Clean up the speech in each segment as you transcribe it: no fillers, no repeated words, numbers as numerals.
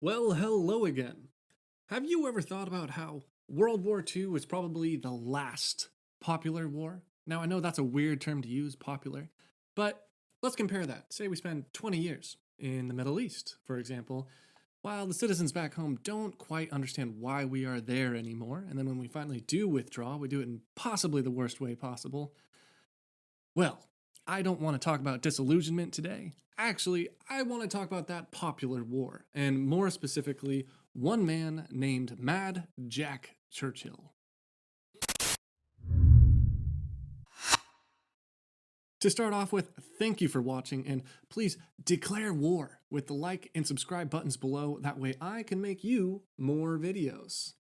Well, hello again. Have you ever thought about how World War II was probably the last popular war? Now, I know that's a weird term to use, popular, but let's compare that. Say we spend 20 years in the Middle East, for example, while the citizens back home don't quite understand why we are there anymore, and then when we finally do withdraw, we do it in possibly the worst way possible. Well, I don't want to talk about disillusionment today. Actually, I want to talk about that popular war, and more specifically, one man named Mad Jack Churchill. To start off with, thank you for watching, and please declare war with the like and subscribe buttons below. That way I can make you more videos.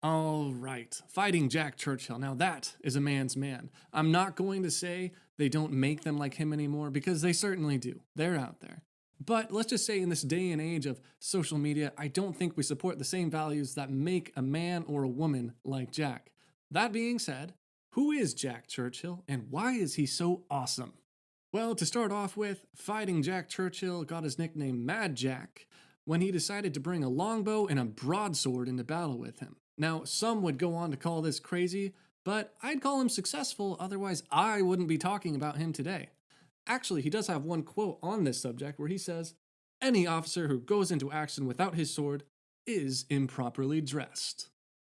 All right, fighting Jack Churchill. Now that is a man's man. I'm not going to say they don't make them like him anymore because they certainly do. They're out there. But let's just say in this day and age of social media, I don't think we support the same values that make a man or a woman like Jack. That being said, who is Jack Churchill and why is he so awesome? Well, to start off with, fighting Jack Churchill got his nickname Mad Jack when he decided to bring a longbow and a broadsword into battle with him. Now, some would go on to call this crazy, but I'd call him successful, otherwise, I wouldn't be talking about him today. Actually, he does have one quote on this subject where he says, "Any officer who goes into action without his sword is improperly dressed."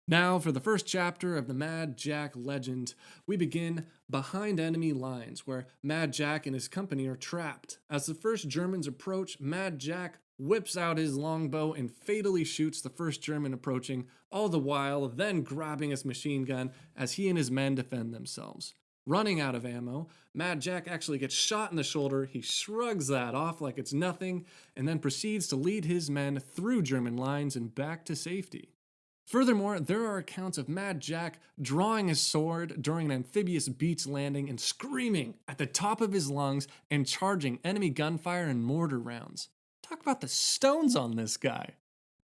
Now, for the first chapter of the Mad Jack legend, we begin behind enemy lines, where Mad Jack and his company are trapped. As the first Germans approach, Mad Jack whips out his longbow and fatally shoots the first German approaching, all the while then grabbing his machine gun as he and his men defend themselves. Running out of ammo, Mad Jack actually gets shot in the shoulder. He shrugs that off like it's nothing, and then proceeds to lead his men through German lines and back to safety. Furthermore, there are accounts of Mad Jack drawing his sword during an amphibious beach landing and screaming at the top of his lungs and charging enemy gunfire and mortar rounds. Talk about the stones on this guy.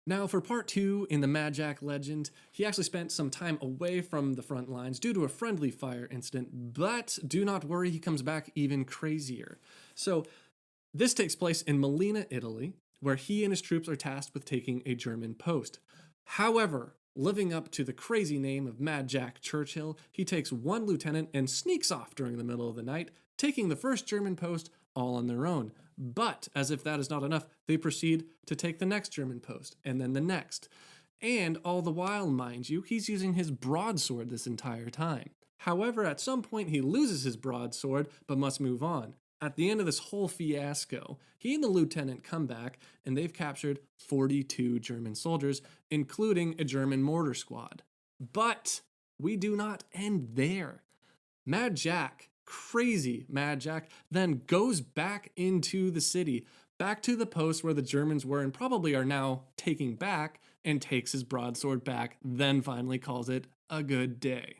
Now, for part two in the Mad Jack legend, he actually spent some time away from the front lines due to a friendly fire incident, but do not worry, he comes back even crazier. So, this takes place in Molina, Italy, where he and his troops are tasked with taking a German post. However, living up to the crazy name of Mad Jack Churchill, he takes one lieutenant and sneaks off during the middle of the night, taking the first German post all on their own. But, as if that is not enough, they proceed to take the next German post, and then the next. And all the while, mind you, he's using his broadsword this entire time. However, at some point he loses his broadsword, but must move on. At the end of this whole fiasco, he and the lieutenant come back, and they've captured 42 German soldiers, including a German mortar squad. But we do not end there. Mad Jack, crazy Mad Jack, then goes back into the city, back to the post where the Germans were and probably are now taking back, and takes his broadsword back, then finally calls it a good day.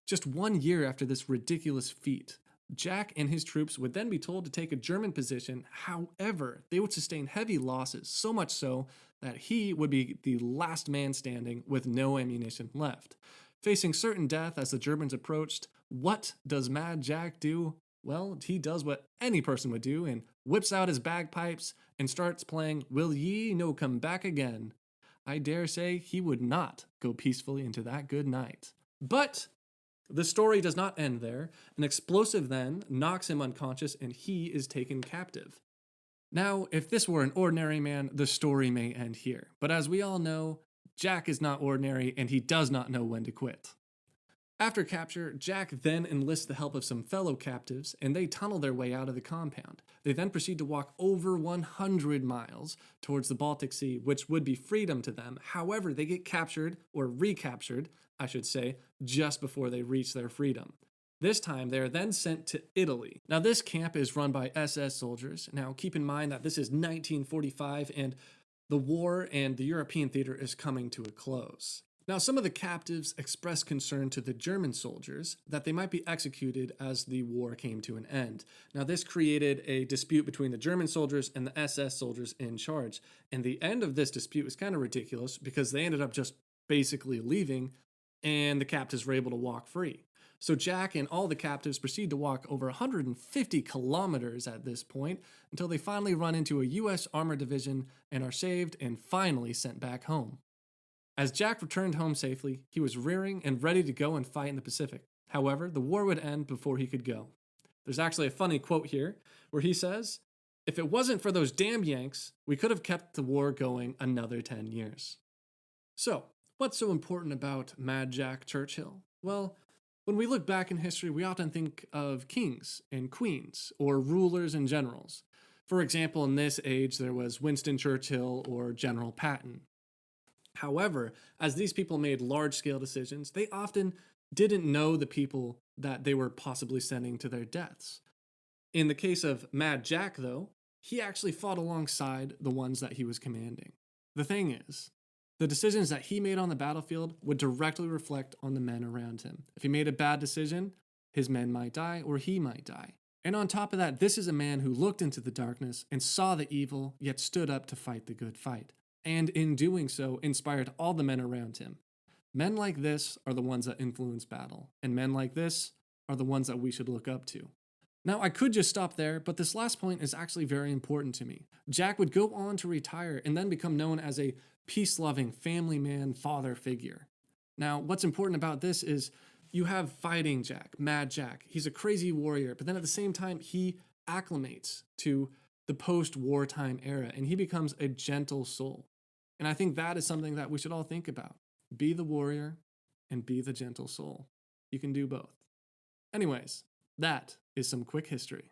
Just 1 year after this ridiculous feat, Jack and his troops would then be told to take a German position. However, they would sustain heavy losses, so much so that he would be the last man standing with no ammunition left. Facing certain death as the Germans approached, what does Mad Jack do? Well, he does what any person would do and whips out his bagpipes and starts playing "Will Ye No Come Back Again." I dare say he would not go peacefully into that good night. But the story does not end there. An explosive then knocks him unconscious and he is taken captive. Now, if this were an ordinary man, the story may end here. But as we all know, Jack is not ordinary and he does not know when to quit. After capture, Jack then enlists the help of some fellow captives and they tunnel their way out of the compound. They then proceed to walk over 100 miles towards the Baltic Sea, which would be freedom to them. However, they get captured, or recaptured, I should say, just before they reach their freedom. This time, they are then sent to Italy. Now, this camp is run by SS soldiers. Now, keep in mind that this is 1945 and the war and the European theater is coming to a close. Now, some of the captives expressed concern to the German soldiers that they might be executed as the war came to an end. Now, this created a dispute between the German soldiers and the SS soldiers in charge. And the end of this dispute was kind of ridiculous because they ended up just basically leaving and the captives were able to walk free. So Jack and all the captives proceed to walk over 150 kilometers at this point until they finally run into a U.S. Armored Division and are saved and finally sent back home. As Jack returned home safely, he was rearing and ready to go and fight in the Pacific. However, the war would end before he could go. There's actually a funny quote here where he says, "If it wasn't for those damn Yanks, we could have kept the war going another 10 years. So, what's so important about Mad Jack Churchill? Well, when we look back in history, we often think of kings and queens, or rulers and generals. For example, in this age, there was Winston Churchill or General Patton. However, as these people made large-scale decisions, they often didn't know the people that they were possibly sending to their deaths. In the case of Mad Jack, though, he actually fought alongside the ones that he was commanding. The thing is, the decisions that he made on the battlefield would directly reflect on the men around him. If he made a bad decision, his men might die or he might die. And on top of that, this is a man who looked into the darkness and saw the evil, yet stood up to fight the good fight. And in doing so, inspired all the men around him. Men like this are the ones that influence battle, and men like this are the ones that we should look up to. Now, I could just stop there, but this last point is actually very important to me. Jack would go on to retire and then become known as a peace-loving, family man, father figure. Now, what's important about this is you have Fighting Jack, Mad Jack. He's a crazy warrior, but then at the same time, he acclimates to the post-wartime era, and he becomes a gentle soul. And I think that is something that we should all think about. Be the warrior and be the gentle soul. You can do both. Anyways, that is some quick history.